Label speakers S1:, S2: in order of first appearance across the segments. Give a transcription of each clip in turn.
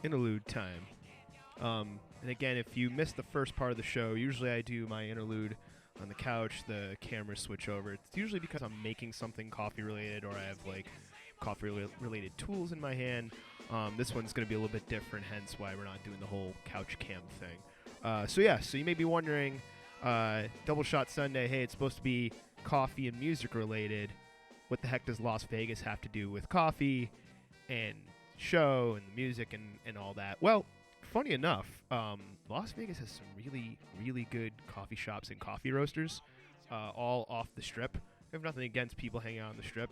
S1: interlude time. And again, if you missed the first part of the show, usually I do my interlude on the couch, the cameras switch over. It's usually because I'm making something coffee related or I have like coffee related tools in my hand. This one's going to be a little bit different, hence why we're not doing the whole couch cam thing. So you may be wondering, Double Shot Sunday, hey, it's supposed to be coffee and music related. What the heck does Las Vegas have to do with coffee and show and the music and all that? Well, funny enough, Las Vegas has some really, really good coffee shops and coffee roasters, all off the Strip. I have nothing against people hanging out on the Strip.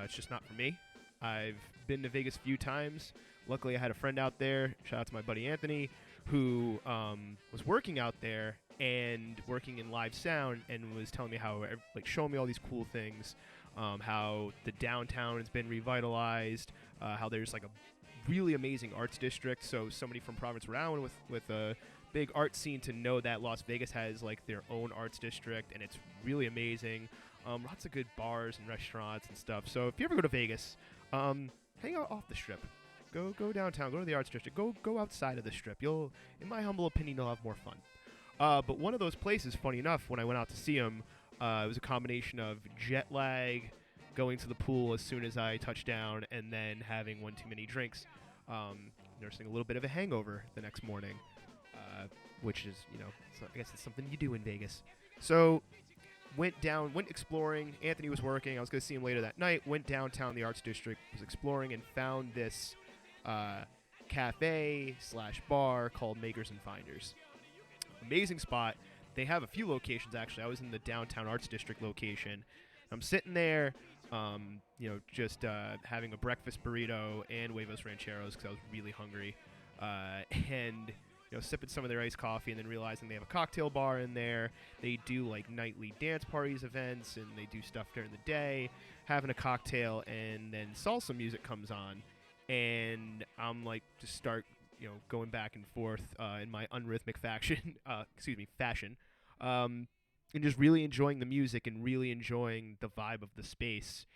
S1: It's just not for me. I've been to Vegas a few times. Luckily, I had a friend out there. Shout out to my buddy Anthony, who was working out there and working in live sound and was telling me how, like, showing me all these cool things, how the downtown has been revitalized, how there's like a really amazing arts district. So somebody from Providence, Rhode Island with a big art scene to know that Las Vegas has like their own arts district, and it's really amazing. Lots of good bars and restaurants and stuff. So if you ever go to Vegas, hang out off the Strip. Go downtown. Go to the arts district. Go outside of the Strip. In my humble opinion, you'll have more fun. But one of those places, funny enough, when I went out to see him, it was a combination of jet lag, going to the pool as soon as I touched down, and then having one too many drinks, nursing a little bit of a hangover the next morning, which is, I guess it's something you do in Vegas. So went exploring. Anthony was working. I was going to see him later that night. Went downtown, the arts district, was exploring, and found this cafe/bar called Makers and Finders. Amazing spot. They have a few locations, actually. I was in the downtown arts district location. I'm sitting there, just having a breakfast burrito and huevos rancheros because I was really hungry, and sipping some of their iced coffee, and then realizing they have a cocktail bar in there. They do like nightly dance parties, events, and they do stuff during the day. Having a cocktail, and then salsa music comes on, and I'm like, just start going back and forth in my unrhythmic fashion, and just really enjoying the music and really enjoying the vibe of the space.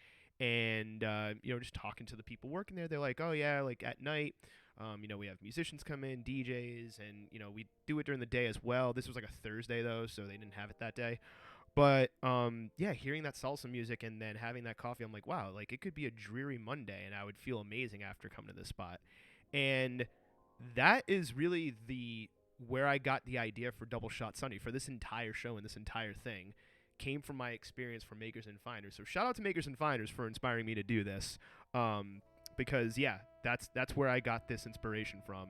S1: And, just talking to the people working there, they're like, oh, yeah, like at night, we have musicians come in, DJs, and, we do it during the day as well. This was like a Thursday, though, so they didn't have it that day. But, hearing that salsa music and then having that coffee, I'm like, wow, like it could be a dreary Monday, and I would feel amazing after coming to this spot. And that is really where I got the idea for Double Shot Sunday, for this entire show and this entire thing, came from my experience from Makers and Finders. So shout out to Makers and Finders for inspiring me to do this, because that's where I got this inspiration from,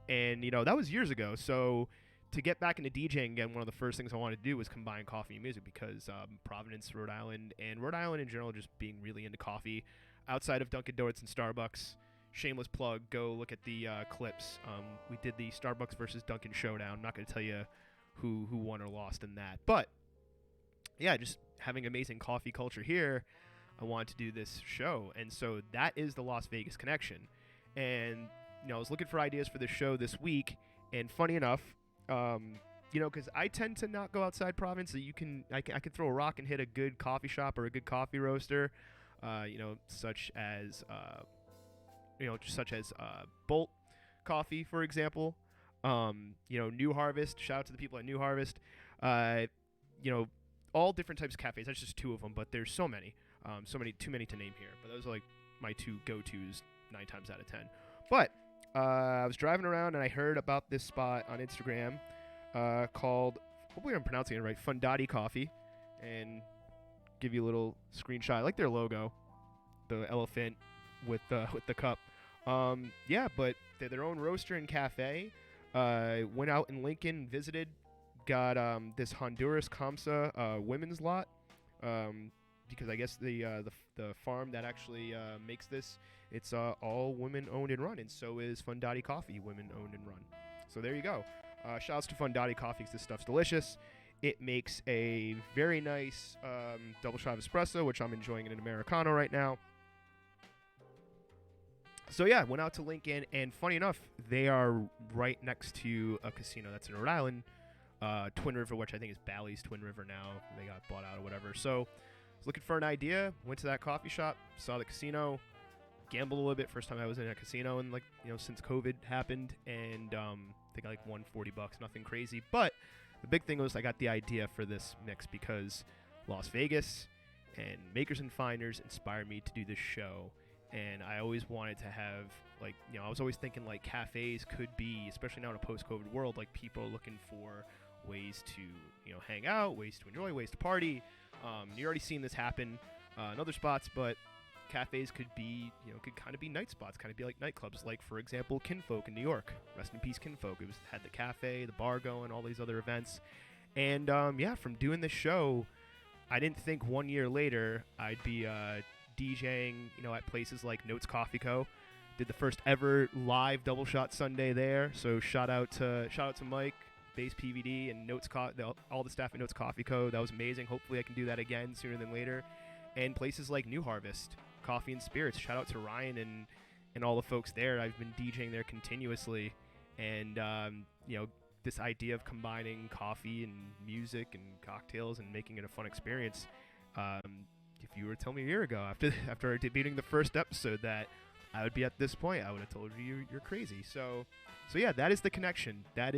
S1: and that was years ago. So to get back into DJing again, one of the first things I wanted to do was combine coffee and music, because Providence, Rhode Island, and Rhode Island in general, just being really into coffee, outside of Dunkin' Donuts and Starbucks. Shameless plug, go look at the clips. We did the Starbucks versus Dunkin' showdown. I'm not going to tell you who won or lost in that. But, yeah, just having amazing coffee culture here, I wanted to do this show. And so that is the Las Vegas connection. And, I was looking for ideas for this show this week. And funny enough, because I tend to not go outside Providence. So I can throw a rock and hit a good coffee shop or a good coffee roaster, such as Bolt Coffee, for example. New Harvest. Shout out to the people at New Harvest. All different types of cafes. That's just two of them, but there's so many. Too many to name here. But those are like my two go-tos 9 times out of 10. But I was driving around and I heard about this spot on Instagram called, hopefully I'm pronouncing it right, Fundati Coffee. And give you a little screenshot. I like their logo, the elephant with the cup. But they're their own roaster and cafe. Went out in Lincoln, visited, got this Honduras Kamsa women's lot, because I guess the farm that actually makes this, it's all women owned and run, and so is Fundati Coffee, women owned and run. So there you go. Shouts to Fundati Coffee, because this stuff's delicious. It makes a very nice double shot of espresso, which I'm enjoying in an Americano right now. So yeah, went out to Lincoln, and funny enough, they are right next to a casino that's in Rhode Island, Twin River, which I think is Bally's Twin River now. They got bought out or whatever. So I was looking for an idea, went to that coffee shop, saw the casino, gambled a little bit. First time I was in a casino and since COVID happened, and I think I won $40, nothing crazy. But the big thing was I got the idea for this mix because Las Vegas and Makers and Finders inspired me to do this show. And I always wanted to have, I was always thinking cafes could be, especially now in a post-COVID world, people looking for ways to, hang out, ways to enjoy, ways to party. You're already seeing this happen in other spots, but cafes could be, could kind of be night spots, kind of be like nightclubs. Like, for example, Kinfolk in New York. Rest in peace, Kinfolk. It had the cafe, the bar going, all these other events. And, from doing this show, I didn't think 1 year later I'd be DJing, at places like Notes Coffee Co. Did the first ever live Double Shot Sunday there. So shout out to Mike, Base PVD, and all the staff at Notes Coffee Co. That was amazing. Hopefully I can do that again sooner than later. And places like New Harvest, Coffee and Spirits. Shout out to Ryan and all the folks there. I've been DJing there continuously. And, this idea of combining coffee and music and cocktails and making it a fun experience. If you were to tell me a year ago after debating the first episode that I would be at this point, I would have told you you're crazy. So yeah, that is the connection. That